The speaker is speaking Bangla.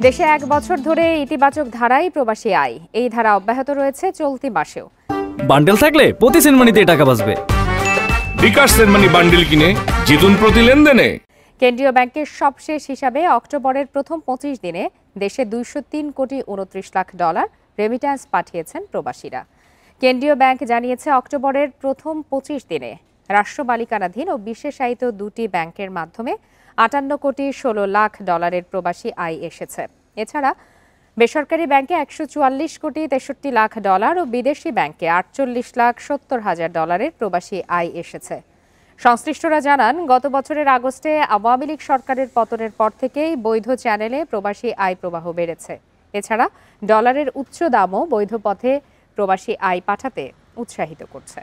দেশে ১ বছর ধরে ইতিবাচক ধারায় প্রবাসী আয়, এই ধারা অব্যাহত রয়েছে চলতি মাসেও। বান্ডেল থাকলে প্রতি সেনমানিতে টাকা বাঁচবে। বিকাশ সেনমানি বান্ডেল কিনে জিতুন প্রতি লেনদেনে। কেন্দ্রীয় ব্যাংকের সবশেষ হিসাবে অক্টোবরের প্রথম ২৫ দিনে দেশে ২০৩ কোটি ২৯ লাখ ডলার রেমিট্যান্স পাঠিয়েছেন প্রবাসীরা। কেন্দ্রীয় ব্যাংক জানিয়েছে, অক্টোবরের প্রথম ২৫ দিনে রাষ্ট্র মালিকানাধীন ও বিশেষায়িত দুটি ব্যাংকের মাধ্যমে ৫৮ কোটি ১৬ লাখ ডলারের প্রবাসী আয় এসেছে। এছাড়া বেসরকারি ব্যাংকে ১৪৪ কোটি ৬৩ লাখ ডলার ও বিদেশি ব্যাংকে ৪৮ লাখ ৭০ হাজার ডলারের প্রবাসী আয় এসেছে। সংশ্লিষ্টরা জানান, গত বছরের আগস্টে আওয়ামী লীগ সরকারের পতনের পর থেকেই বৈধ চ্যানেলে প্রবাসী আয় প্রবাহ বেড়েছে। এছাড়া ডলারের উচ্চ দামও বৈধ পথে প্রবাসী আয় পাঠাতে উৎসাহিত করছে।